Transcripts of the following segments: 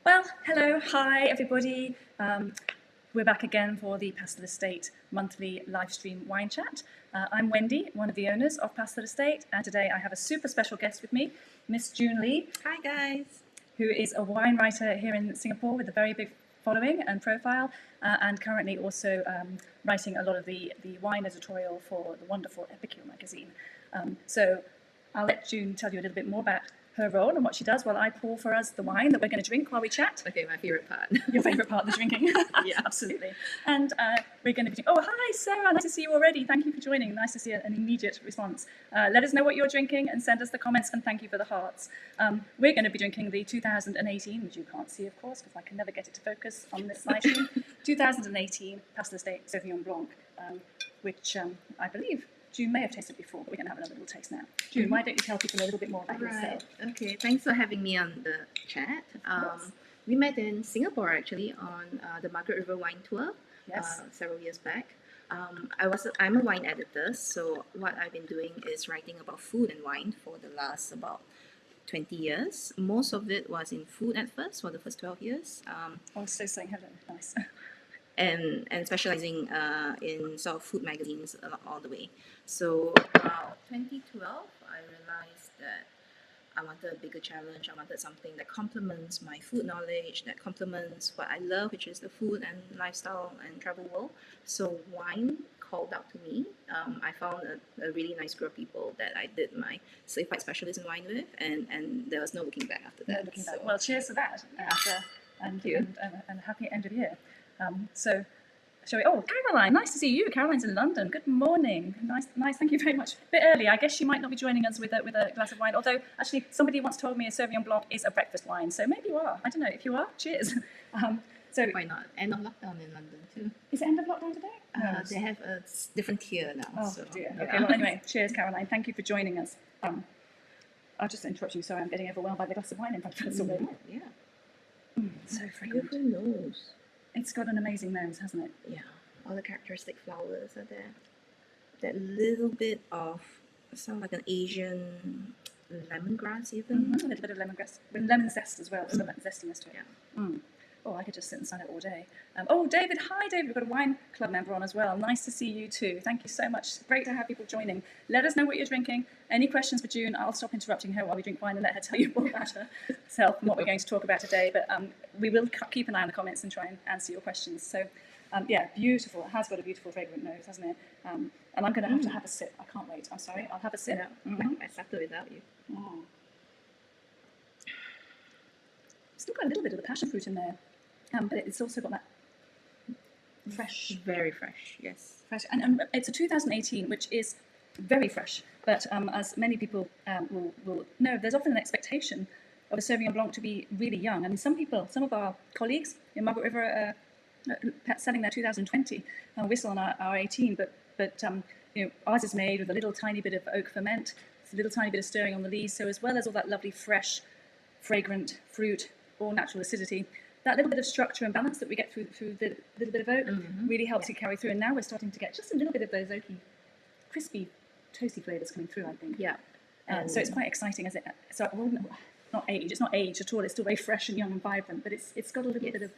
Well, hello, hi everybody. We're back again for the Passel Estate monthly live stream wine chat. I'm Wendy, one of the owners of Passel Estate, and today I have a super special guest with me, Miss June Lee. Hi guys. Who is a wine writer here in Singapore with a very big following and profile, and currently also writing a lot of the wine editorial for the wonderful Epicure magazine. So I'll let June tell you a little bit more about her role and what she does while I pour for us the wine that we're going to drink while we chat. Okay, my favorite part. Your favourite part, the drinking. Yeah, absolutely. And we're going to be. Oh, hi, Sarah. Nice to see you already. Thank you for joining. Nice to see an immediate response. Let us know what you're drinking and send us the comments. And thank you for the hearts. We're going to be drinking the 2018, which you can't see, of course, because I can never get it to focus on this live stream. 2018 Passel Estate Sauvignon Blanc, which I believe June may have tasted before, but we're going to have another little taste now. June, why don't you tell people a little bit more about yourself? Okay, thanks for having me on the chat. We met in Singapore actually on the Margaret River Wine Tour several years back. I'm a wine editor, so what I've been doing is writing about food and wine for the last about 20 years. Most of it was in food at first, for the first 12 years. So saying hello, nice. And specializing in sort of food magazines all the way. So about 2012, I realized that I wanted a bigger challenge. I wanted something that complements my food knowledge, that complements what I love, which is the food and lifestyle and travel world. So wine called out to me. I found a really nice group of people that I did my certified specialist in wine with, and there was no looking back after that. No looking back. Well, cheers to that. And a happy end of year. So, shall we? Oh, Caroline, nice to see you. Caroline's in London. Good morning. Nice. Thank you very much. A bit early. I guess she might not be joining us with a glass of wine. Although, actually, somebody once told me a Sauvignon Blanc is a breakfast wine. So maybe you are. I don't know. If you are, cheers. So why not? End of lockdown in London too. Is it end of lockdown today? No, they have a different tier now. Oh so, dear. Yeah. Okay. Well, anyway, cheers, Caroline. Thank you for joining us. I'll just interrupt you. Sorry, I'm getting overwhelmed by the glass of wine in front of us already. Yeah. So fragrant. Beautiful nose. It's got an amazing nose, hasn't it? Yeah, all the characteristic flowers are there. That little bit of, sound like an Asian lemongrass even. A little bit of lemongrass, with lemon zest as well, so that zestiness to it. Yeah. Oh, I could just sit and sign it all day. Oh, David, hi David, we've got a wine club member on as well. Nice to see you too. Thank you so much. Great to have people joining. Let us know what you're drinking. Any questions for June? I'll stop interrupting her while we drink wine and let her tell you more about herself and what we're going to talk about today. But we will keep an eye on the comments and try and answer your questions. So, yeah, beautiful. It has got a beautiful fragrant nose, hasn't it? And I'm going to have a sip. I can't wait. I'm sorry. I'll have a sip. I started without you. Still got a little bit of the passion fruit in there. But it's also got that fresh. Very fresh, yes. Fresh. And it's a 2018, which is very fresh. But as many people will know, there's often an expectation of a Sauvignon Blanc to be really young. I mean, some of our colleagues in Margaret River are selling their 2020 whistle on our 18, but ours is made with a little tiny bit of oak ferment, a little tiny bit of stirring on the lees. So as well as all that lovely fresh, fragrant fruit, all natural acidity, that little bit of structure and balance that we get through the little bit of oak really helps you carry through. And now we're starting to get just a little bit of those oaky, crispy, toasty flavours coming through, I think. Yeah. So it's quite exciting as it. So it will not age. It's not aged at all. It's still very fresh and young and vibrant. But it's got a little bit of.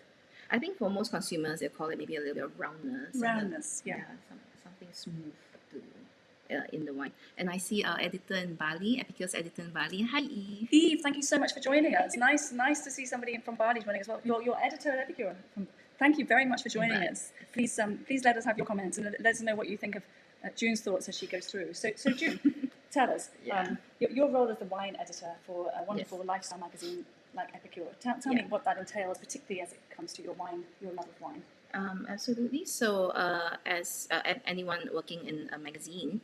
I think for most consumers, they call it maybe a little bit of roundness. Yeah. Something smooth in the wine. And I see our editor in Bali, Epicure's editor in Bali. Hi, Eve. Eve, thank you so much for joining us. Nice to see somebody from Bali joining as well. Your editor at Epicure. Thank you very much for joining us. Please let us have your comments and let us know what you think of June's thoughts as she goes through. So June, tell us your role as the wine editor for a wonderful lifestyle magazine like Epicure. Tell me what that entails, particularly as it comes to your love of wine. Absolutely. So, as anyone working in a magazine,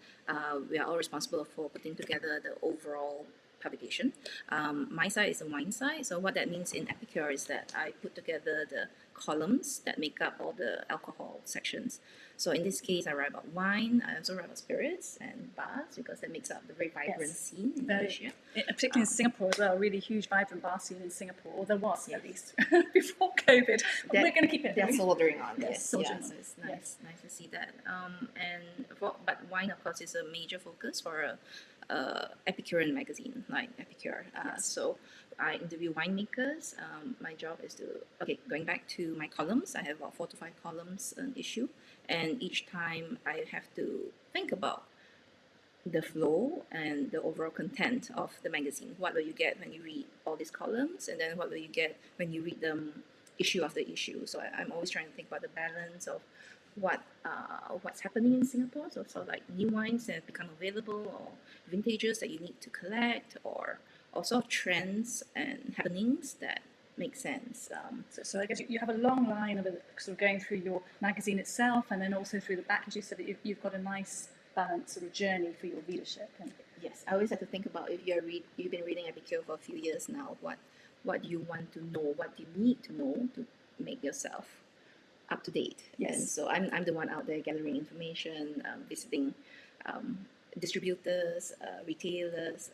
we are all responsible for putting together the overall publication. My side is the wine side. So, what that means in Epicure is that I put together the columns that make up all the alcohol sections. So, in this case, I write about wine. I also write about spirits and bars because that makes up the very vibrant scene in Malaysia. Particularly in Singapore as well, a really huge, vibrant bar scene in Singapore, or there was at least before COVID. We're going to keep it. They're soldering on. So it's nice to see that. But wine, of course, is a major focus for Epicurean magazine, like Epicure. Yes. So I interview winemakers. My job is to, okay, going back to my columns, I have about 4 to 5 columns an issue, and each time I have to think about the flow and the overall content of the magazine. What will you get when you read all these columns, and then what will you get when you read them issue after issue? So I'm always trying to think about the balance of what's happening in Singapore. So sort of like new wines that have become available, or vintages that you need to collect, or sort of trends and happenings that make sense. So I guess you have a long line of it sort of going through your magazine itself, and then also through the back, as you said, that you've got a nice balanced sort of journey for your readership. And yes, I always have to think about, if you've been reading Epicure for a few years now, what do you want to know, what do you need to know to make yourself up to date. Yes. And so I'm the one out there gathering information, visiting distributors, retailers,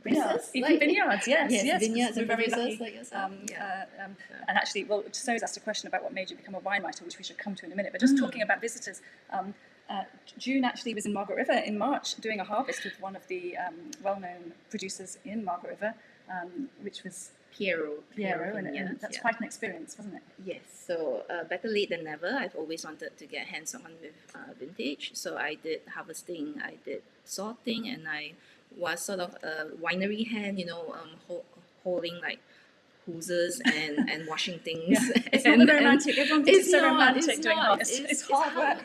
vineyards, even vineyards, yes, vineyards and we're very producers lucky. like yourself. And actually, well, Zoe's asked a question about what made you become a wine writer, which we should come to in a minute. But just talking about visitors, June actually was in Margaret River in March doing a harvest with one of the well-known producers in Margaret River, which was Piero, and that's quite an experience, wasn't it? Yes, so better late than never. I've always wanted to get hands-on with vintage, so I did harvesting, I did sorting, and I was sort of a winery hand, holding like hooses and washing things. Yeah. It's not very romantic. Everyone thinks it's so romantic doing harvest. It's hard work.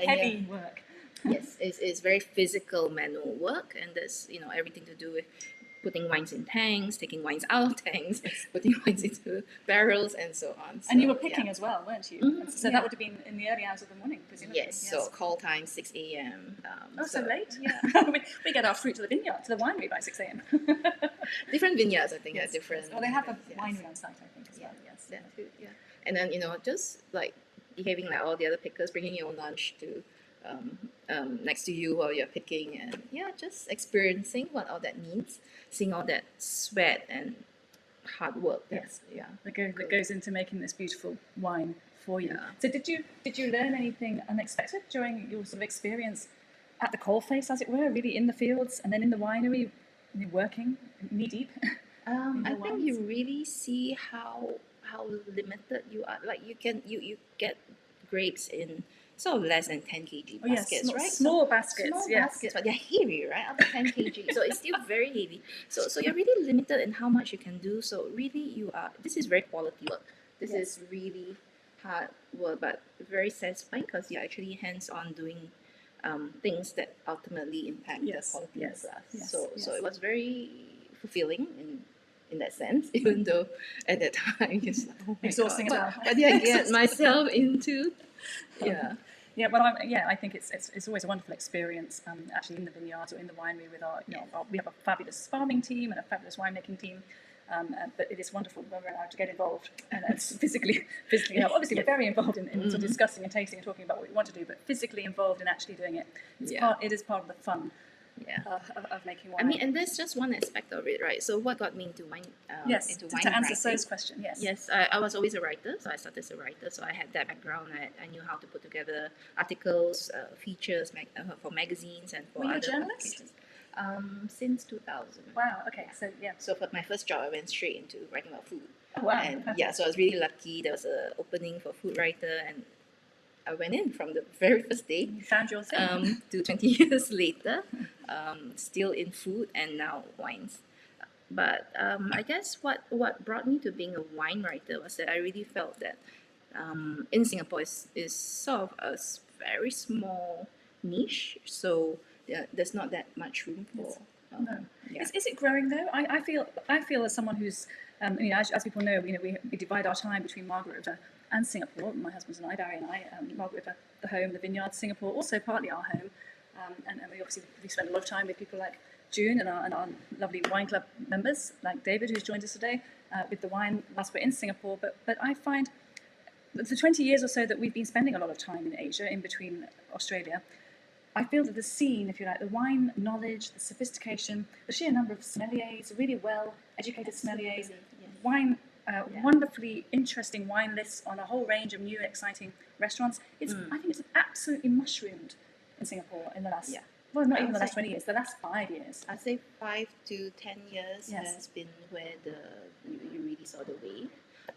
Heavy work. Yes, it's very physical manual work, and there's everything to do with putting wines in tanks, taking wines out of tanks, putting wines into barrels, and so on. So, and you were picking as well, weren't you? So that would have been in the early hours of the morning, presumably. Yes, so call time 6 a.m. So late? Yeah. we get our fruit to the vineyard, to the winery by 6 a.m. Different vineyards, I think, are different. Well, they have a winery on site, I think, as well. Yes, that too, yeah. And then, just like behaving like all the other pickers, bringing your own lunch to next to you while you're picking, and just experiencing what all that means, seeing all that sweat and hard work. That goes into making this beautiful wine for you. Yeah. So did you learn anything unexpected during your sort of experience at the coalface, as it were, really in the fields and then in the winery, working knee deep? I think you really see how limited you are. Like you get grapes in sort of less than 10 kg baskets, right? Small baskets, small baskets, but they're heavy, right? Up to 10 kg, so it's still very heavy. So you're really limited in how much you can do. So really, this is very quality work. This is really hard work, but very satisfying because you're actually hands-on doing things that ultimately impact the quality of the glass. So it was very fulfilling in that sense, even though at that time it's like, oh my exhausting God, as well. what did I get myself into? Yeah, but I think it's always a wonderful experience actually in the vineyards or in the winery with we have a fabulous farming team and a fabulous winemaking team, but it is wonderful when we're allowed to get involved and it's physically help. Obviously, we're very involved in sort of discussing and tasting and talking about what we want to do, but physically involved in actually doing it. It is part of the fun. Of making wine. I mean, and there's just one aspect of it, right? So what got me into wine? Into wine to answer writing. Zoe's question, yes. Yes, I was always a writer, so I started as a writer. So I had that background. I knew how to put together articles, features for magazines and for Were you other a journalist? Since 2000. Wow. Okay. So yeah. So for my first job, I went straight into writing about food. Oh, wow. And so I was really lucky. There was an opening for food writer, and I went in from the very first day. You found your thing. To 20 years later, still in food and now wines. But I guess what brought me to being a wine writer was that I really felt that in Singapore is sort of a very small niche, so there's not that much room for. No. Is it growing though? I feel as someone who's as people know, we divide our time between Margaret River and Singapore. My husband and I, Barry and I, Margaret River, the home, the vineyard, Singapore, also partly our home, and we spend a lot of time with people like June and our lovely wine club members like David, who's joined us today with the wine whilst we're in Singapore. But I find that the 20 years or so that we've been spending a lot of time in Asia, in between Australia, I feel that the scene, if you like, the wine knowledge, the sophistication, the sheer number of sommeliers, really well-educated sommeliers, wine, wonderfully interesting wine lists on a whole range of new, exciting restaurants. I think it's absolutely mushroomed in Singapore in the last Well, not I even the would last say- 20 years, the last 5 years. I'd say 5 to 10 years Yes. has been where you really saw the wave.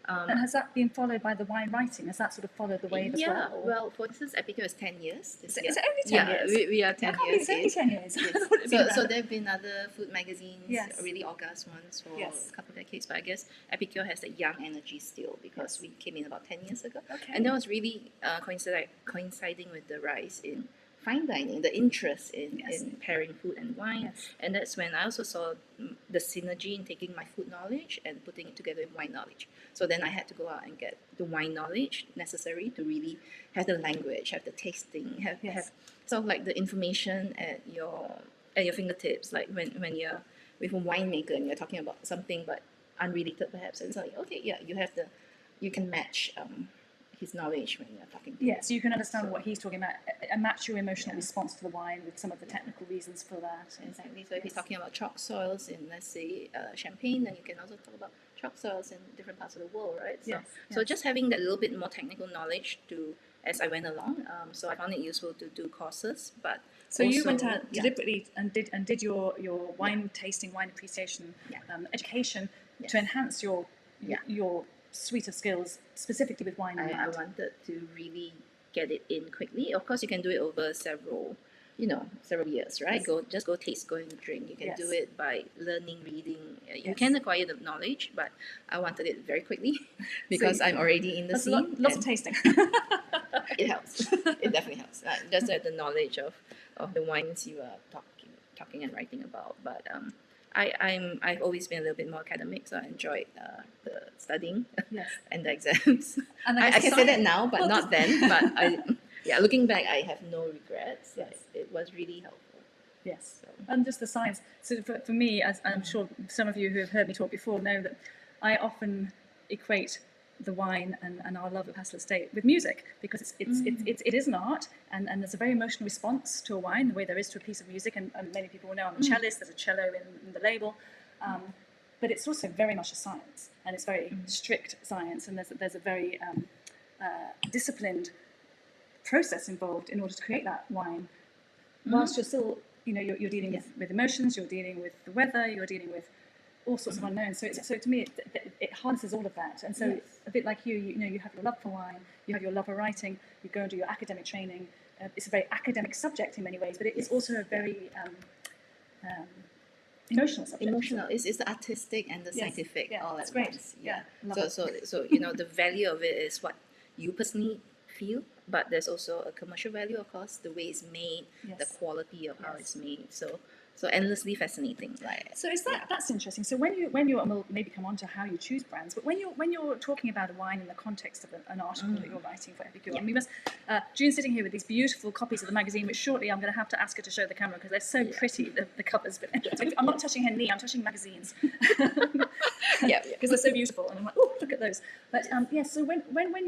And has that been followed by the wine writing? Has that sort of followed the wave as Yeah, well? well, for instance, Epicure is 10 years this year. Is it only 10 years? We are I 10 can't believe years. it's only yes. 10 years. Yes. I thought it'd been So around. there have been other food magazines, Yes. really august ones for Yes. a couple of decades, but I guess Epicure has the young energy still because Yes. we came in about 10 years ago. Okay. And that was really coinciding with the rise in fine dining, the interest Yes. in pairing food and wine. Yes. And that's when I also saw the synergy in taking my food knowledge and putting it together with wine knowledge. So then I had to go out and get the wine knowledge necessary to really have the language, have the tasting, have sort of like the information at your fingertips. Like when you're with a winemaker and you're talking about something but unrelated perhaps, and it's like, okay, yeah, you can match his knowledge when you're talking to him. Yeah, so you can understand So- what he's talking about and match your emotional Yeah. response to the wine with some of the technical reasons for that. Exactly. So if he's talking about chalk soils in, let's say, Champagne, then you can also talk about chalk soils in different parts of the world, right? So, Yes, so yes. just having that little bit more technical knowledge as I went along. So I found it useful to do courses, but So you also- went out yeah. deliberately and did your wine tasting, wine appreciation Yeah. education Yes. to enhance your Yeah. your suite of skills specifically with wine and I that. wanted to really get it in quickly. Of course, you can do it over several years, right? Yes. Just go taste, go and drink. You can do Yes. it by learning, reading. You Yes. can acquire the knowledge, but I wanted it very quickly because I'm already in the That's scene. lots of and tasting. it helps. It definitely helps. Just to have the knowledge of the wines you are talking and writing about. But I've always been a little bit more academic, so I enjoyed the studying Yes. and the exams. And I can say that science- now, but well, not then. But looking back, I have no regrets. Yes. It was really helpful. Yes, So and just the science. So for me, as I'm sure some of you who have heard me talk before know that I often equate the wine and our love of Passel Estate with music because it is an art and there's a very emotional response to a wine the way there is to a piece of music and many people will know I'm a cellist, there's a cello in the label. But it's also very much a science and it's very strict science and there's a very disciplined process involved in order to create that wine whilst you're still you're dealing with emotions, you're dealing with the weather, you're dealing with all sorts of unknowns. So to me it harnesses all of that, and so Yes. a bit like you have your love for wine, you have your love for writing, you go and do your academic training. It's a very academic subject in many ways, but it is also a very emotional subject. emotional. It's the artistic and the Yes. scientific Yeah, all it's at great. once. Yeah, love So it. so the value of it is what you personally feel, but there's also a commercial value, of course, the way it's made, the Yes. quality of how Yes. it's made. So endlessly fascinating, right? So is that's interesting. So when you and we'll maybe come on to how you choose brands, but when you're talking about a wine in the context of an article that you're writing for Epicure, and we must June's sitting here with these beautiful copies of the magazine, which shortly I'm going to have to ask her to show the camera because they're so pretty the covers. But I'm not touching her knee; I'm touching magazines. Yeah. because they're so beautiful, and I'm like, oh, look at those. But yes, so when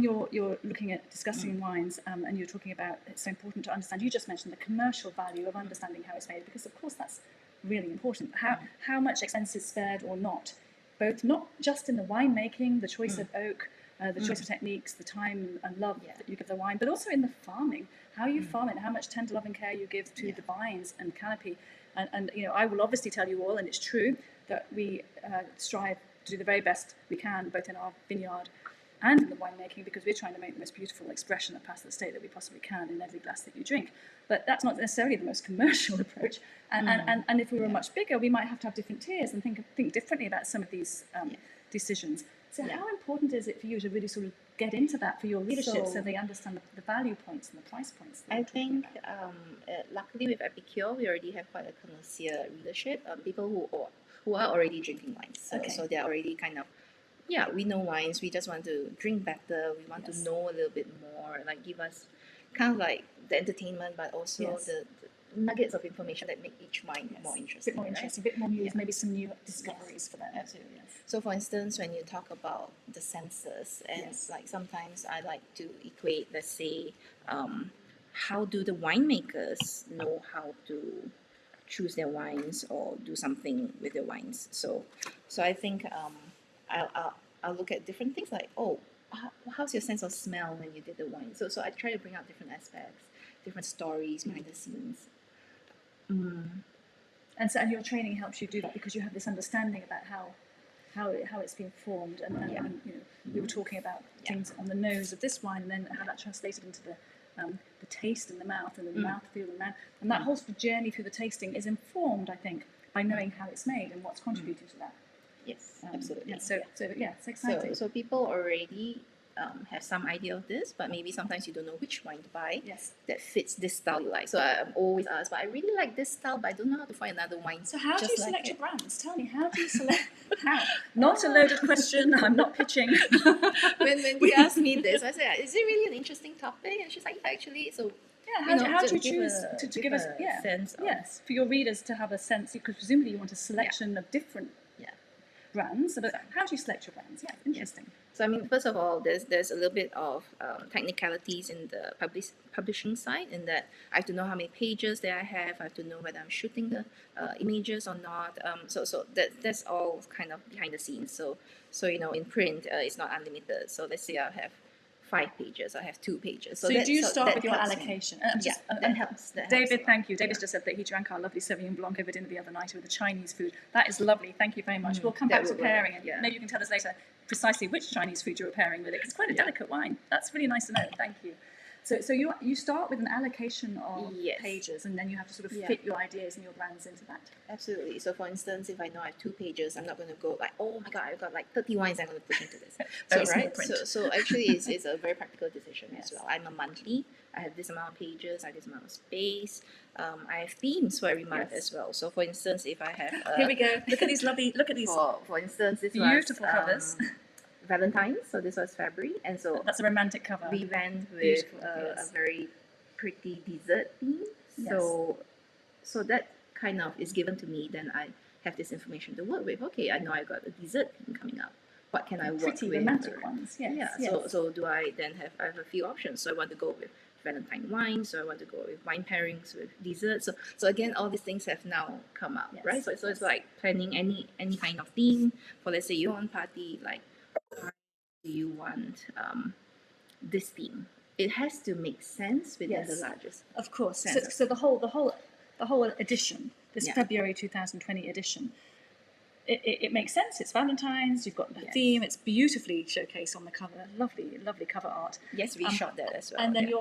you're looking at discussing wines and you're talking about it's so important to understand, you just mentioned the commercial value of understanding how it's made, because of course that's really important. How much expense is spared or not, both not just in the winemaking, the choice of oak, the choice of techniques, the time and love that you give the wine, but also in the farming, how you farm it, how much tender love and care you give to the vines and canopy. And I will obviously tell you all, and it's true, that we strive to do the very best we can, both in our vineyard and in the winemaking, because we're trying to make the most beautiful expression of Passel Estate that we possibly can in every glass that you drink. But that's not necessarily the most commercial approach. And if we were much bigger, we might have to have different tiers and think differently about some of these decisions. So how important is it for you to really sort of get into that for your leadership so they understand the value points and the price points? That I we're talking think, about? luckily with Epicure, we already have quite a connoisseur readership, people who are already drinking wines. So they're already kind of, we know wines, we just want to drink better, we want to know a little bit more, like give us kind of like the entertainment, but also the nuggets of information that make each wine more A interesting. bit more right? interesting, a bit more news, maybe some new discoveries for them. Absolutely. So for instance, when you talk about the senses, and like sometimes I like to equate, let's say, how do the winemakers know how to choose their wines or do something with their wines? So I think I'll look at different things like, how's your sense of smell when you did the wine? So I try to bring out different aspects. different stories behind the scenes. And your training helps you do that because you have this understanding about how it's been formed, and you know, we were talking about things on the nose of this wine, and then how that translated into the taste in the mouth, and the mouthfeel, and that whole sort of journey through the tasting is informed, I think, by knowing how it's made and what's contributed to that. Yes, absolutely. Yeah, so it's exciting. So people already have some idea of this, but maybe sometimes you don't know which wine to buy that fits this style you like. So I'm always asked, but I really like this style, but I don't know how to find another wine. So how do you select like your brands? Tell me, how do you select? How? Not a loaded question. I'm not pitching. when you asked me this, I said, "Is it really an interesting topic?" And she's like, "Yeah, actually." So yeah, how do you choose to give us sense of, for your readers to have a sense? Because presumably you want a selection of different brands. But how do you select your brands? Yeah, interesting. So I mean, first of all, there's a little bit of technicalities in the publishing side, in that I have to know how many pages that I have. I have to know whether I'm shooting the images or not. So that's all kind of behind the scenes. So you know, in print, it's not unlimited. So let's say I have 5 pages, I have 2 pages. So do you start with your allocation? That helps. David, thank you. David's just said that he drank our lovely Sauvignon Blanc over dinner the other night with the Chinese food. That is lovely. Thank you very much. We'll come back to pairing, and maybe you can tell us later precisely which Chinese food you were pairing with it. It's quite a delicate wine. That's really nice to know. Thank you. So you start with an allocation of pages, and then you have to sort of fit your ideas and your brands into that. Absolutely. So for instance, if I know I have 2 pages, I'm not going to go like, oh my god, I've got like 30 wines I'm going to put into this. So actually it's a very practical decision as well. I'm a monthly. I have this amount of pages, I have this amount of space. I have themes for every month as well. So for instance, if I have here we go. Look at these lovely. Look at these. For instance, this beautiful was, covers. Valentine's, so this was February, and so that's a romantic cover. We went with a very pretty dessert theme. So that kind of is given to me. Then I have this information to work with. Okay, I know I got a dessert theme coming up. What can I work with? Pretty romantic ones. So do I then have? I have a few options. So I want to go with Valentine wine. So I want to go with wine pairings with dessert. So again, all these things have now come up, right? So it's like planning any kind of theme for, let's say, you want party, like, do you want this theme? It has to make sense within the largest. Of course. So the whole edition, this February 2020 edition, it makes sense. It's Valentine's. You've got the theme. It's beautifully showcased on the cover. Lovely cover art. Yes, we shot that as well. And then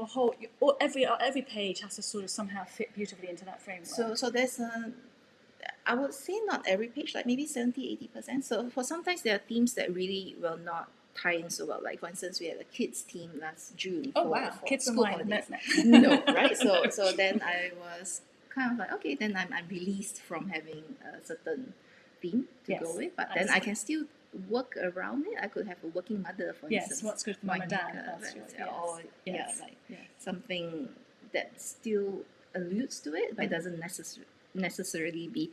every page has to sort of somehow fit beautifully into that framework. So there's I would say not every page, like maybe 70-80%. So for sometimes there are themes that really will not tie in so well. Like for instance, we had a kids theme last June. For kids school holidays. No, right? So then I was kind of like, okay, then I'm released from having a certain theme to go with, but then I can still work around it. I could have a working mother, for instance. Yes, what's good for mom and dad. Or something that still alludes to it, but it doesn't necessarily be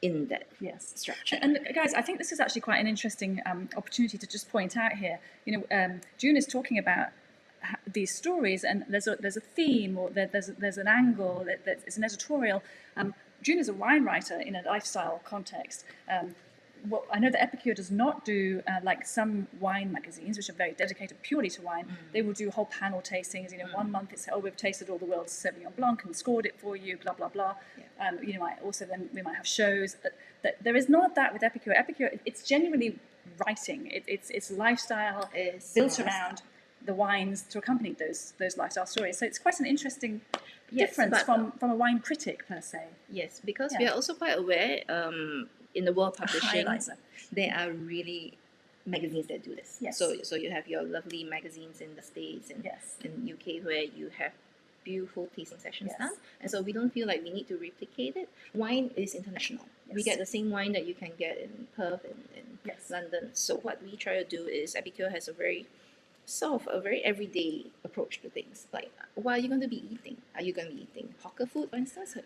in that structure. And guys, I think this is actually quite an interesting opportunity to just point out here. You know, June is talking about these stories, and there's a theme, or there's an angle, there's an editorial. June is a wine writer in a lifestyle context. I know that Epicure does not do like some wine magazines, which are very dedicated purely to wine. They will do whole panel tastings. You know, 1 month it's we've tasted all the world's Sauvignon Blanc and scored it for you, blah blah blah. You know, then we might have shows. That there is none of that with Epicure. Epicure, it's genuinely writing. It's lifestyle built around the wines to accompany those lifestyle stories. So it's quite an interesting difference from a wine critic per se. Yes, because we are also quite aware. In the world publishing, there are really magazines that do this. Yes. So you have your lovely magazines in the States and in UK where you have beautiful tasting sessions done. And so we don't feel like we need to replicate it. Wine is international. We get the same wine that you can get in Perth and London. So what we try to do is Epicure has a very everyday approach to things. Like, what are you going to be eating? Are you going to be eating hawker food, for instance?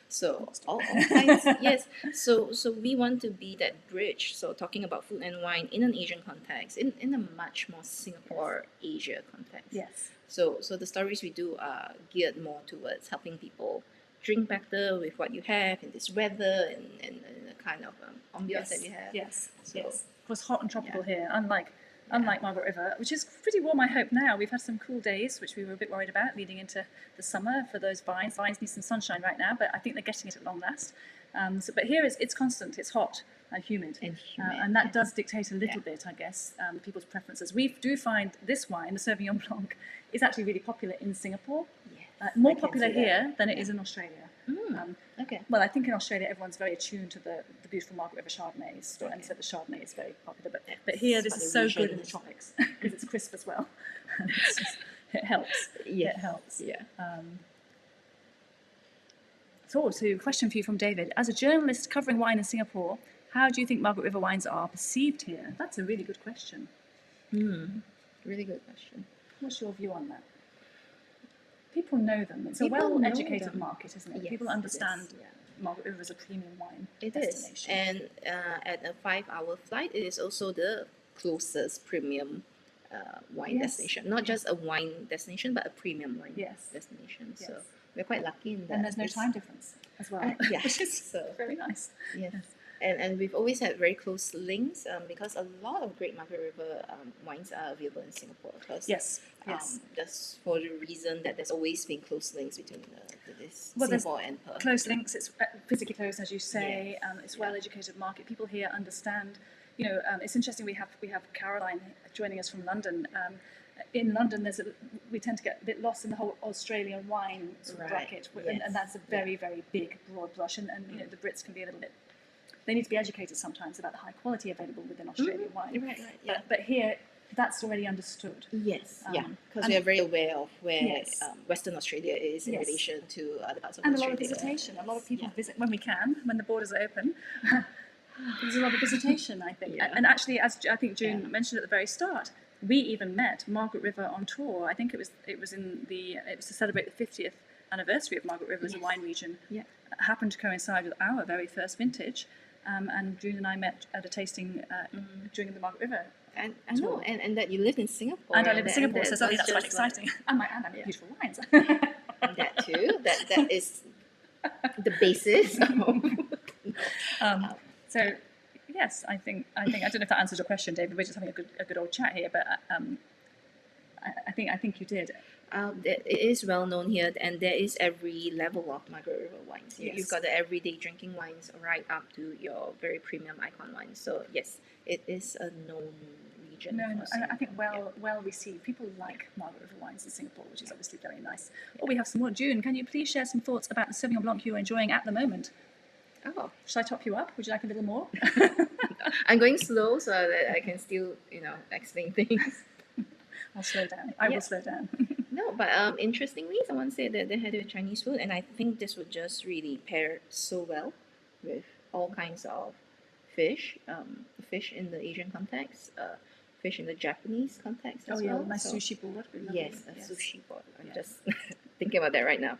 So all kinds. Yes. So we want to be that bridge. So talking about food and wine in an Asian context, in a much more Singapore, Asia context. Yes. So the stories we do are geared more towards helping people drink better with what you have in this weather and the kind of ambiance that we have. Yes. It was hot and tropical here, unlike unlike Margaret River, which is pretty warm, I hope now. We've had some cool days, which we were a bit worried about leading into the summer for those vines. Vines need some sunshine right now, but I think they're getting it at long last. But here it's constant, it's hot and humid. And that does dictate a little bit, I guess, people's preferences. We do find this wine, the Sauvignon Blanc, is actually really popular in Singapore. More popular here than it is in Australia. Well, I think in Australia everyone's very attuned to the beautiful Margaret River Chardonnays, and so the Chardonnay is very popular. But here this is so good in the tropics because it's crisp as well. It helps. It helps. So, question for you from David. As a journalist covering wine in Singapore, how do you think Margaret River wines are perceived here? That's a really good question. Really good question. What's your view on that? People know them. It's a well-educated market, isn't it? People understand Margaret River is a premium wine destination. And at a 5-hour flight, it is also the closest premium wine destination. Not just a wine destination, but a premium wine destination. So we're quite lucky in that. And there's no time difference as well. Which is so very nice. And we've always had very close links because a lot of great Margaret River wines are available in Singapore. Because, just for the reason that there's always been close links between Singapore and Perth. Close links, it's physically close, as you say. It's well-educated market. People here understand. It's interesting. We have Caroline joining us from London. In London, we tend to get a bit lost in the whole Australian wine bracket, and that's a very, very big, broad brush. And the Brits can be a little bit. They need to be educated sometimes about the high quality available within Australian wine. But here, that's already understood. Because we are very aware of where Western Australia is in relation to other parts of Australia. And a lot of visitation. A lot of people visit when we can, when the borders are open. There's a lot of visitation, I think. And actually, as I think June mentioned at the very start, we even met Margaret River on tour. I think it was to celebrate the 50th anniversary of Margaret River as a wine region. It happened to coincide with our very first vintage. And June and I met at a tasting during the Margaret River. And I know, and that you live in Singapore. And I live in Singapore, so suddenly that's quite exciting. And I make beautiful wines. That too. That is the basis. So yes, I think I don't know if that answers your question, David. We're just having a good old chat here, but I think you did. It is well known here, and there is every level of Margaret River wines. You've got the everyday drinking wines right up to your very premium icon wines. So yes, it is a known region. I think well received. People like Margaret River wines in Singapore, which is obviously very nice. Oh, we have some more. June, can you please share some thoughts about the Sauvignon Blanc you're enjoying at the moment? Should I top you up? Would you like a little more? I'm going slow so that I can still, explain things. I'll slow down. I will slow down. No, but interestingly, someone said that they had a Chinese food, and I think this would just really pair so well with all kinds of fish, fish in the Asian context, fish in the Japanese context as well. My sushi board. Sushi board. I'm just thinking about that right now.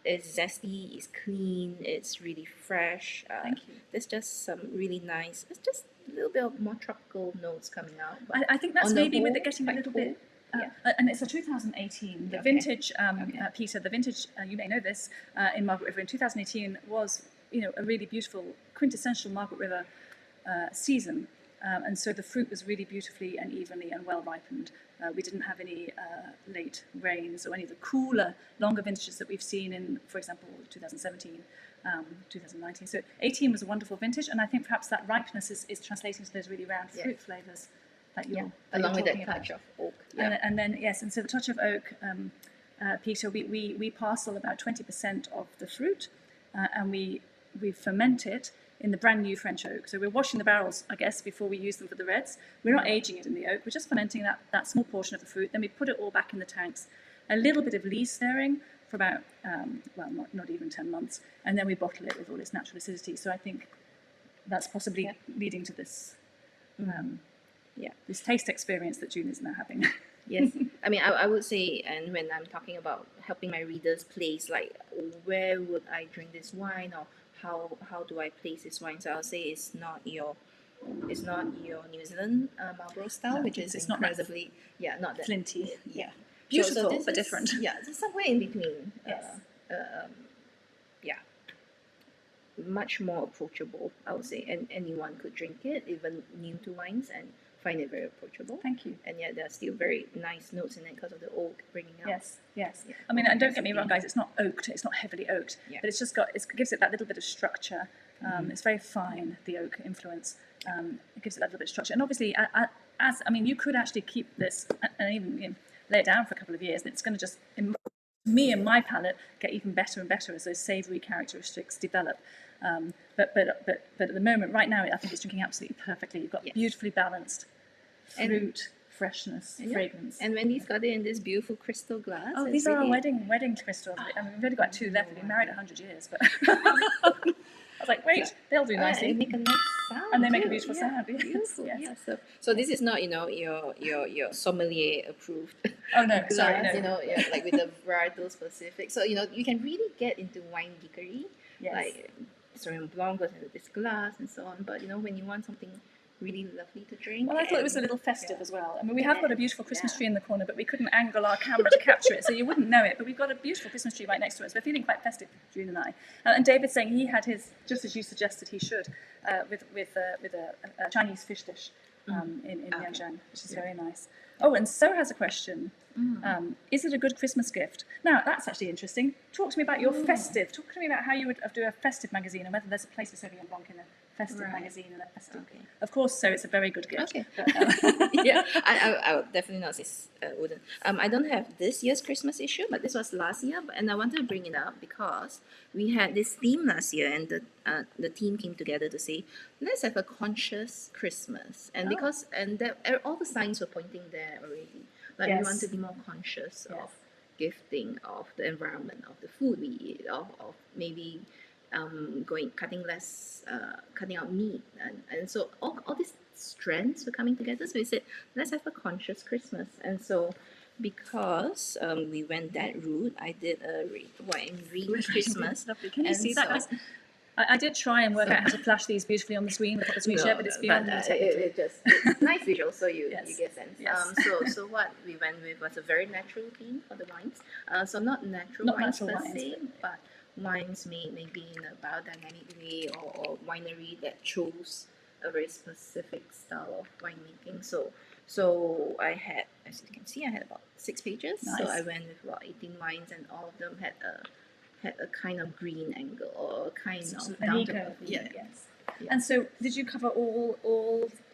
It's zesty, it's clean, it's really fresh. Thank you. There's just some really nice, it's just a little bit of more tropical notes coming out. I think that's maybe with it getting a little bit. And it's a 2018. The vintage, Peter, the vintage, you may know this, in Margaret River in 2018 was, a really beautiful, quintessential Margaret River season. And so the fruit was really beautifully and evenly and well ripened. We didn't have any late rains or any of the cooler, longer vintages that we've seen in, for example, 2017, 2019. So 18 was a wonderful vintage, and I think perhaps that ripeness is translating to those really round fruit flavours that you're along with that about. touch of oak. And then and so the touch of oak, Peter, we parcel about 20% of the fruit, and we ferment it in the brand new French oak. So we're washing the barrels, I guess, before we use them for the reds. We're not aging it in the oak. We're just fermenting that small portion of the fruit. Then we put it all back in the tanks. A little bit of lee stirring for about, not even 10 months. And then we bottle it with all its natural acidity. So I think that's possibly leading to this, this taste experience that June is now having. Yes. I mean, I would say, and when I'm talking about helping my readers place, like, where would I drink this wine, or how do I place this wine? So I'll say it's not your New Zealand Marlborough style, which is incredibly not that flinty. Beautiful, so but different. It's somewhere in between. Much more approachable, I would say, and anyone could drink it, even new to wines, and find it very approachable. Thank you. And yet there are still very nice notes in it because of the oak bringing out. Yes, yes. Yeah. I mean, and don't get me wrong, guys, it's not oaked, it's not heavily oaked, Yeah. but it's just got, it gives it that little bit of structure. It's very fine, the oak influence. It gives it that little bit of structure. And obviously, I mean, you could actually keep this and even lay it down for a couple of years, and it's going to just, me and my palate, get even better and better as those savoury characteristics develop. But at the moment, right now, I think it's drinking absolutely perfectly. You've got beautifully balanced fruit, freshness, fragrance. And Wendy's got it in this beautiful crystal glass. Oh, these are our wedding crystals. I mean, we've only got 2 left. We've been married 100 years, but I was like, wait, they'll do nicely. And they make a nice sound. And they make a beautiful sound. Yes. Beautiful. Yes. Yeah. So this is not, your sommelier approved. Oh no, glass, sorry, no. like with the varietal specific. So you can really get into wine geekery, like Sauvignon Blanc goes into this glass and so on. But when you want something really lovely to drink. Well, I thought it was a little festive as well. I mean, we have got a beautiful Christmas tree in the corner, but we couldn't angle our camera to capture it, so you wouldn't know it. But we've got a beautiful Christmas tree right next to us. We're feeling quite festive, June and I. And David's saying he had his, just as you suggested he should, with a Chinese fish dish in Yanjiang, which is very nice. Oh, and So has a question. Is it a good Christmas gift? Now, that's actually interesting. Talk to me about your festive. Talk to me about how you would do a festive magazine and whether there's a place for Sauvignon Blanc in a festive magazine and a festive. Of course, so it's a very good gift. Okay. But, Yeah, I would definitely not say wouldn't. I don't have this year's Christmas issue, but this was last year, and I wanted to bring it up because we had this theme last year, and the team came together to say, let's have a conscious Christmas, and because all the signs were pointing there already. Like we want to be more conscious of gifting, of the environment, of the food we eat, of maybe cutting out meat, and so all these strands were coming together. So we said, let's have a conscious Christmas. And so because we went that route, I did a wine green Christmas. Lovely. Can you see that? I did try and work out how to flash these beautifully on the screen, the screen share, but it's beyond me technically. It's nice visual, so you get sense. Yes. So what we went with was a very natural theme for the wines. So not natural wines per se, but wines made maybe in a biodynamic way or winery that chose a very specific style of winemaking. So I had, as you can see, I had about 6 pages. Nice. So I went with about 18 wines, and all of them had a kind of green angle or a kind of down to earth. Yes. And so, did you cover all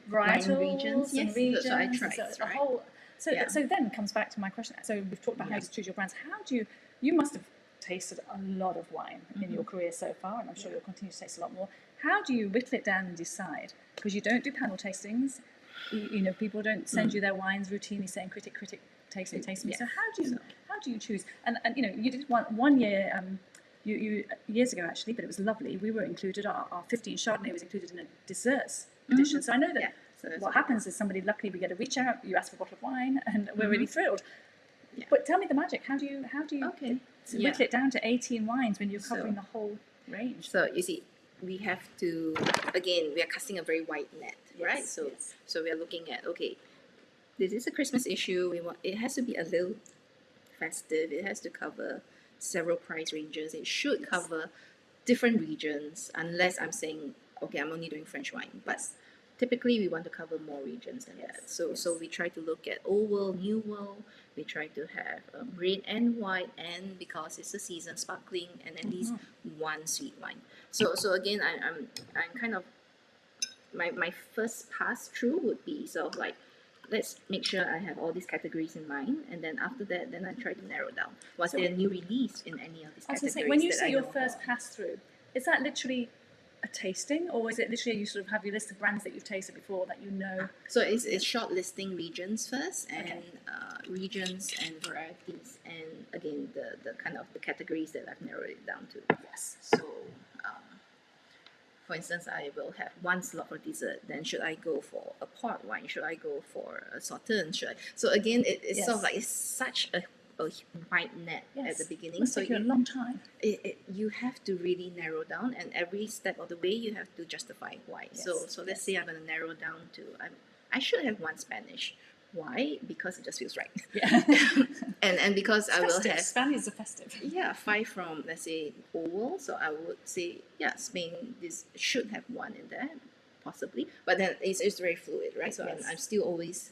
varietals wine regions? And Yes. regions? So I tried. So the whole. So then it comes back to my question. So we've talked about how to choose your brands. How do you must have tasted a lot of wine in your career so far, and I'm sure you'll continue to taste a lot more. How do you whittle it down and decide? Because you don't do panel tastings. People don't send you their wines routinely saying critic, taste me. So how do you choose? And you did one year you years ago actually, but it was lovely. We were included. Our 15 Chardonnay was included in a desserts edition. So I know that what happens is somebody, luckily, we get a reach out. You ask for a bottle of wine, and we're really thrilled. Yeah. But tell me the magic. How do you whittle it down to 18 wines when you're covering the whole range? So you see, we have to, again, we are casting a very wide net, right? So we are looking at, okay, this is a Christmas issue. It has to be a little festive. It has to cover several price ranges. It should cover different regions, unless I'm saying, okay, I'm only doing French wine. But typically we want to cover more regions than that. So we try to look at old world, new world. We try to have red and white, and because it's a season, sparkling, and at least one sweet wine. So again, I'm kind of, my first pass through would be sort of like, let's make sure I have all these categories in mind, and then after that, then I try to narrow down. Was there a new release in any of these categories? When you say your first pass through, is that literally a tasting, or is it literally you sort of have your list of brands that you've tasted before that you know? So it's shortlisting regions first, and regions and varieties, and again the kind of the categories that I've narrowed it down to. Yes. So for instance, I will have one slot for dessert. Then should I go for a port wine? Should I go for a Sauterne? So again, it's sort of like, it's such a wide net at the beginning. So you a long time. You have to really narrow down, and every step of the way you have to justify why. So let's say I'm going to narrow down to, I should have one Spanish. Why? Because it just feels right. Yeah. and because I will have Spaniards are festive. 5 from, let's say, old world. So I would say, Spain, this should have one in there. possibly, but then it's very fluid, right? So Yes. I'm still always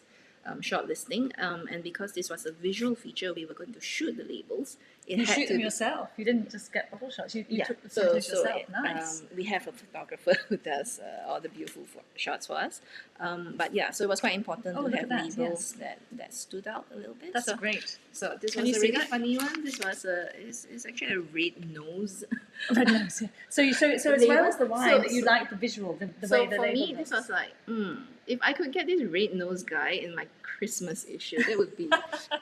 shortlisting, and because this was a visual feature, we were going to shoot the labels. It You had shoot to them be- yourself. You didn't just get bottle shots. You yeah, took the so photos so yourself. Nice. we have a photographer who does all the beautiful shots for us. But yeah, so it was quite important Oh, to look have at that, labels that stood out a little bit. That's so, great. So this Can was you a see really that? funny one. This was it's actually a red nose. Red nose. Yeah. So as Label. well as the wine, So- that you so- like the visual, the So way the for label me, this looks. was like, if I could get this red nose guy in my Christmas issue, that would be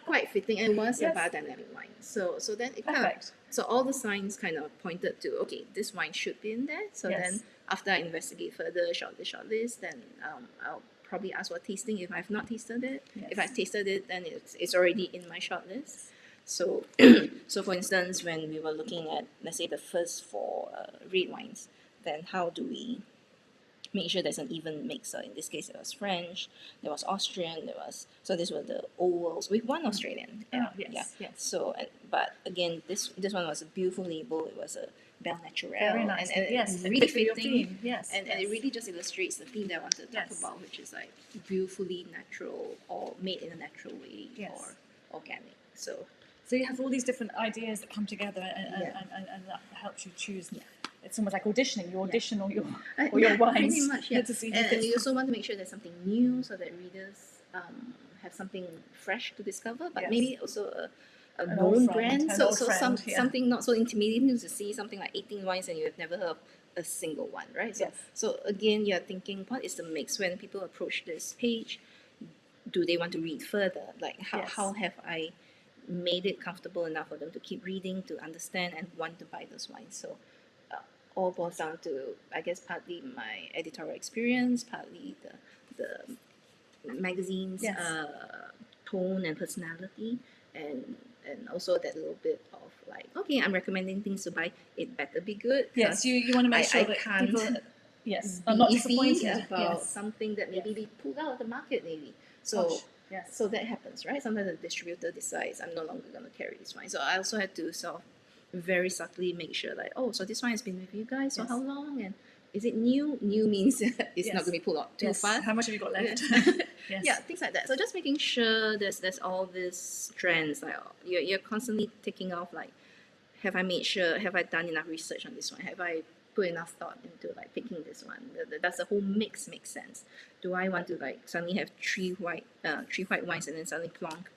quite fitting. And it was a Yes. biodynamic wine. So then it kind of, Perfect. so all the signs kind of pointed to, okay, this wine should be in there. So Yes. then after I investigate further, shortlist, then I'll probably ask for tasting if I've not tasted it. Yes. If I've tasted it, then it's already in my shortlist. So, so for instance, when we were looking at, let's say, the first four red wines, then how do we make sure there's an even mixer? In this case, it was French, there was Austrian, so these were the old worlds with one Australian. Oh, yes, yes. So, but again, this one was a beautiful label. It was a Belle Naturel. Very nice. And yes. really Fit for your fitting. theme. Yes. And it really just illustrates the theme that I wanted to talk Yes. about, which is like beautifully natural or made in a natural way Yes. or organic. So So you have all these different ideas that come together, and that helps you choose. It's almost like auditioning. You audition all your yeah, wines pretty much, yeah. to see who And fits. you also want to make sure there's something new so that readers have something fresh to discover, but Yes. maybe also a An known old friend, brand. an So old friend, yeah. something not so intimidating to see something like 18 wines and you have never heard of a single one, right? So Yes. so again, you're thinking, what is the mix when people approach this page? Do they want to read further? Like Yes. how have I made it comfortable enough for them to keep reading, to understand and want to buy those wines? So all boils down to, I guess, partly my editorial experience, partly the magazine's Yes. tone and personality, and also that little bit of like, okay, I'm recommending things to buy. It better be good. Yes, 'cause you want to make sure I that can't people, yes, be are not iffy disappointed about Yes. something that maybe Yes. we pulled out of the market, maybe. So. Gosh, yes. So that happens, right? Sometimes the distributor decides I'm no longer going to carry this wine. So I also had to sort of very subtly make sure, like, oh, so this wine has been with you guys for Yes. how long? And is it new? New means it's Yes. not going to be pulled out too Yes. fast. How much have you got left? Yes. Yeah, things like that. So just making sure there's all these trends. Like you're constantly taking off. Like, have I done enough research on this one? Have I put enough thought into like picking this one? Does the whole mix make sense? Do I want to like suddenly have three white wines and then suddenly plonk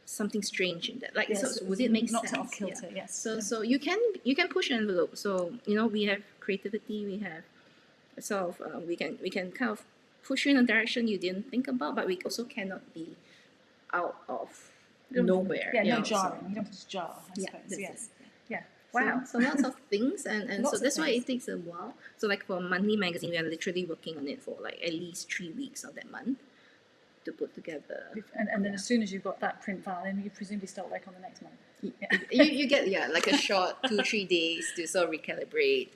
something strange in that? Like, Yes. so would it make Not sense? off kilter, yes. So you can push an envelope. So we have creativity. We have sort of we can kind of push you in a direction you didn't think about, but we also cannot be out of nowhere. Yeah, no so- jarring. You don't just jar, I Yeah, suppose. that's Yes. it. Yeah. Wow. So lots of things, and Lots so of that's why things. it takes a while. So like for a monthly magazine, we are literally working on it for like at least 3 weeks of that month to put together. And then as soon as you've got that print file, then you presumably start work on the next month. Yeah. you get like a short 2-3 days to sort of recalibrate.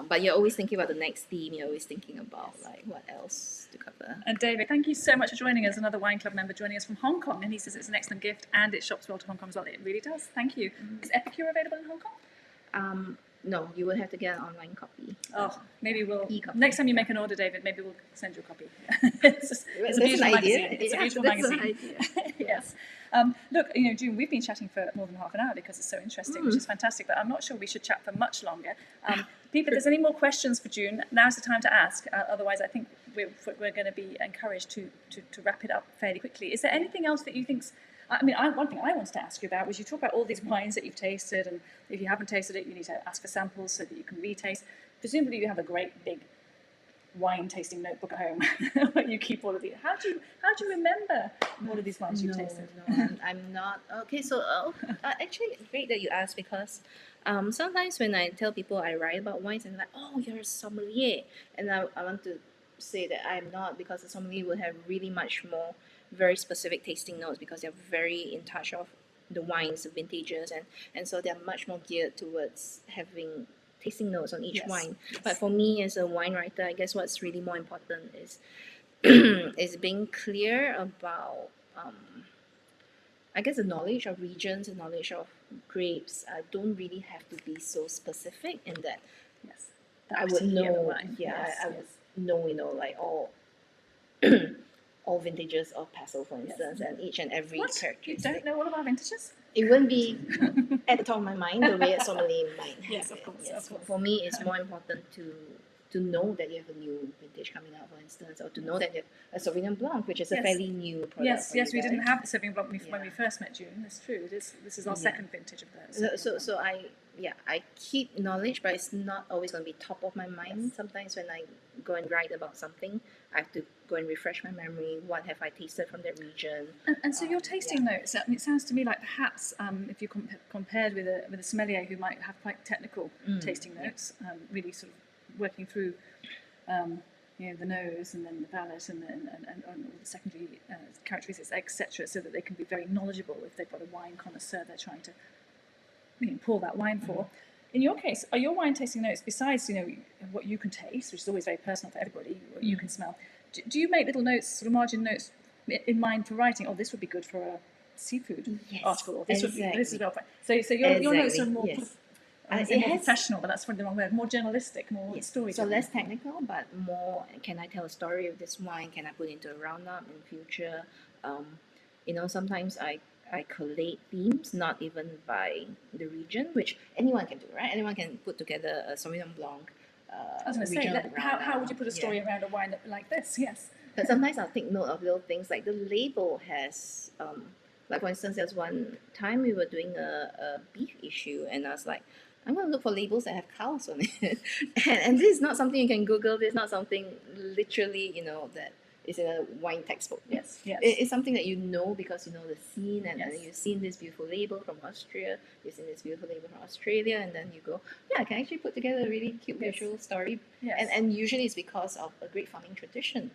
But you're always thinking about the next theme. You're always thinking about like what else to cover. And David, thank you so much for joining us. Another wine club member joining us from Hong Kong, and he says it's an excellent gift and it shops well to Hong Kong as well. It really does. Thank you. Is Epicure available in Hong Kong? No, you will have to get an online copy. Oh, maybe we'll e-copy. next time you make an order, David. Maybe we'll send you a copy. it's That's a beautiful an idea. magazine. It's a Yeah, beautiful that's an magazine. idea. Yes. Look, June, we've been chatting for more than half an hour because it's so interesting, which is fantastic. But I'm not sure we should chat for much longer. People, if there's any more questions for June, now's the time to ask. Otherwise, I think we're going to be encouraged to wrap it up fairly quickly. Is there anything else that you think's? I mean, one thing I wanted to ask you about was you talk about all these wines that you've tasted, and if you haven't tasted it, you need to ask for samples so that you can retaste. Presumably, you have a great big wine tasting notebook at home where you keep all of these. How do you remember all of these wines you've tasted? No, I'm not. Okay, so actually, it's great that you asked because sometimes when I tell people I write about wines, and they're like, oh, you're a sommelier. And I want to say that I'm not, because a sommelier will have really much more very specific tasting notes because they're very in touch of the wines, the vintages, and so they're much more geared towards having tasting notes on each Yes, wine. yes. But for me as a wine writer, I guess what's really more important is is being clear about I guess the knowledge of regions, the knowledge of grapes. Don't really have to be so specific in that Yes. I would particular know. wine. Yeah, Yes, I yes. know, like all all vintages of Passel, for instance, and each and every What? You characteristic. don't know all of our vintages? It wouldn't be at the top of my mind the way so many might have Yes, it. of course, Yes, of course. for me, it's more important to know that you have a new vintage coming out, for instance, or to know that you have a Sauvignon Blanc, which is a Yes. fairly new product. Yes, for yes, you we didn't guys. have the Sauvignon Blanc when Yeah. we first met June. That's true. This is our Yeah. second vintage of theirs. So I keep knowledge, but it's not always going to be top of my mind. Yes. Sometimes when I go and write about something, I have to go and refresh my memory. What have I tasted from that region? And so your tasting notes, I mean, it sounds to me like perhaps if you compared with a sommelier who might have quite technical tasting notes, really sort of working through the nose and then the palate and all the secondary characteristics, etc., so that they can be very knowledgeable if they've got a wine connoisseur they're trying to pour that wine for. In your case, are your wine tasting notes, besides what you can taste, which is always very personal for everybody, what you can smell, do you make little notes, sort of margin notes in mind for writing? Oh, this would be good for a seafood article, or this exactly. would be this is well. So your notes are more. Yes. I say more professional, but that's probably the wrong word. More journalistic, more story. So less technical, but more. Can I tell a story of this wine? Can I put it into a roundup in future? Sometimes I collate themes, not even by the region, which anyone can do, right? Anyone can put together a Sauvignon Blanc. I was going to say, how would you put a story around a wine like this? Yes. But sometimes I'll take note of little things like the label has, like for instance, there's one time we were doing a beef issue, and I was like, I'm going to look for labels that have cows on it. and this is not something you can Google. This is not something literally, that is in a wine textbook. Yes. It's something that you know because you know the scene, and you've seen this beautiful label from Austria, you've seen this beautiful label from Australia, and then you go, I can actually put together a really cute visual story. Yes. And usually it's because of a great farming tradition.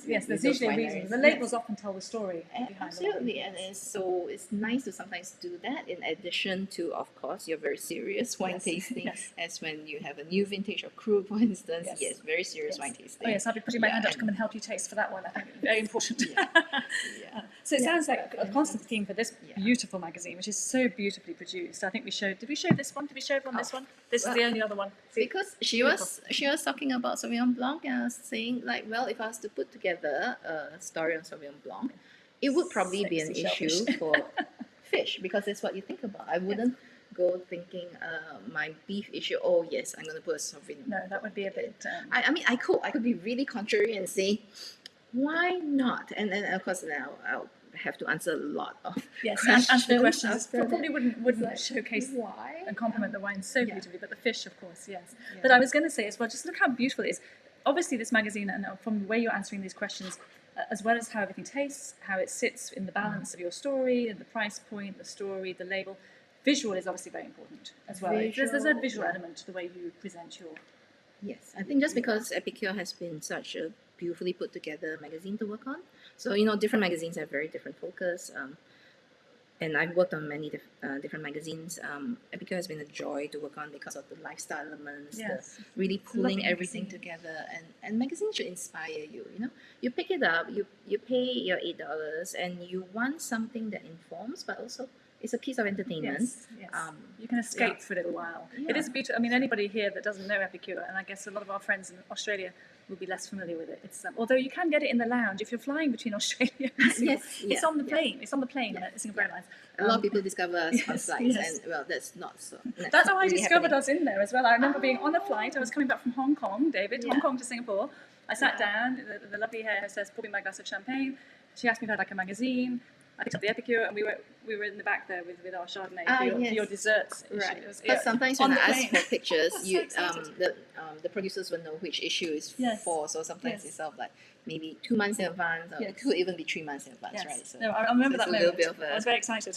Yes, there's usually a reason. The labels often tell the story behind absolutely, the and it's nice to sometimes do that. In addition to, of course, your very serious wine tasting, as when you have a new vintage of Krug, for instance. Yes, very serious wine tasting. Oh yes, I'll be putting my hand up to come and help you taste for that one. I think very important. So it sounds like a constant theme for this beautiful magazine, which is so beautifully produced. I think did we show this one? Did we show everyone this one? This is the only other one. Because she was talking about Sauvignon Blanc, and I was saying, like, well, if I was to put together a story on Sauvignon Blanc, it would probably be an issue for fish, because that's what you think about. I wouldn't go thinking my beef issue. Oh yes, I'm going to put a Sauvignon. No, that would be a bit. I mean, I could be really contrary and say, why not? And then of course now I'll have to answer a lot of answer the questions. Probably wouldn't like, showcase why and compliment the wine so beautifully, but the fish, of course, yes. But I was going to say as well, just look how beautiful it is. Obviously, this magazine, and from the way you're answering these questions, as well as how everything tastes, how it sits in the balance of your story, and the price point, the story, the label, visual is obviously very important as well. There's a visual element to the way you present your. Yes, I think just because Epicure has been such a beautifully put together magazine to work on, so different magazines have very different focus. And I've worked on many different magazines. Epicure has been a joy to work on because of the lifestyle elements, the really pulling everything together. And magazines should inspire you. You pick it up, you pay your $8, and you want something that informs, but also it's a piece of entertainment. Yes. You can escape for a little while. It is beautiful. I mean, anybody here that doesn't know Epicure, and I guess a lot of our friends in Australia will be less familiar with it. It's although you can get it in the lounge if you're flying between Australia and Singapore. It's on the plane. It's on the plane at Singapore Airlines. A lot of people discover us on flights, and well, that's not so. That's how I discovered us in there as well. I remember being on a flight. I was coming back from Hong Kong, Hong Kong to Singapore. I sat down. The lovely hair hostess poured me my glass of champagne. She asked me if I had like a magazine. I picked up the Epicure, and we were in the back there with our Chardonnay for your desserts. Right. But sometimes when I ask for pictures, the producers will know which issue is for. So sometimes it's sort of like maybe 2 months in advance, or it could even be 3 months in advance, right? So, I remember that moment. I was very excited.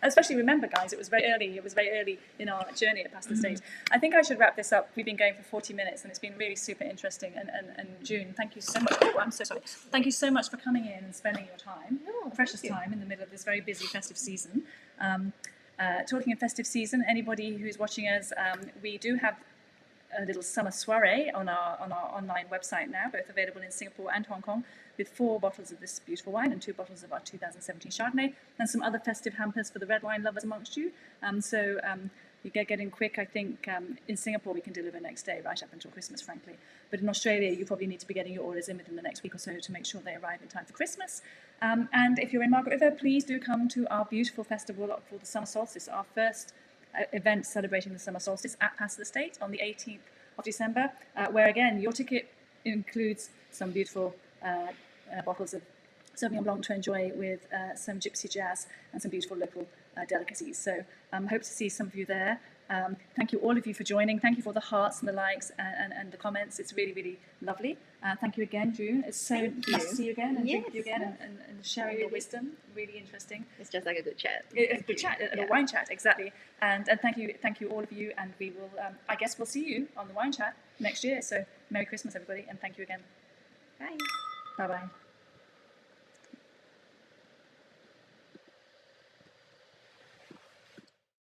Especially remember, guys, it was very early. It was very early in our journey at Passel Estate. I think I should wrap this up. We've been going for 40 minutes, and it's been really super interesting. And June, thank you so much. Oh, I'm so sorry. Thank you so much for coming in and spending your time, precious time, in the middle of this very busy festive season. Talking of festive season, anybody who's watching us, we do have a little summer soiree on our online website now, both available in Singapore and Hong Kong, with 4 bottles of this beautiful wine and 2 bottles of our 2017 Chardonnay, and some other festive hampers for the red wine lovers amongst you. You get in quick. I think in Singapore we can deliver next day, right up until Christmas, frankly. But in Australia, you probably need to be getting your orders in within the next week or so to make sure they arrive in time for Christmas. And if you're in Margaret River, please do come to our beautiful festival for the summer solstice, our first event celebrating the summer solstice at Passel Estate on the 18th of December, where again, your ticket includes some beautiful bottles of Sauvignon Blanc to enjoy with some gypsy jazz and some beautiful local delicacies. So hope to see some of you there. Thank you all of you for joining. Thank you for the hearts and the likes and the comments. It's really, really lovely. Thank you again, June. It's so nice to see you again and drink with you again and sharing your wisdom. Really interesting. It's just like a good chat. It's a good chat, a wine chat, exactly. And thank you all of you. And we will, I guess we'll see you on the wine chat next year. So Merry Christmas, everybody, and thank you again. Bye. Bye-bye.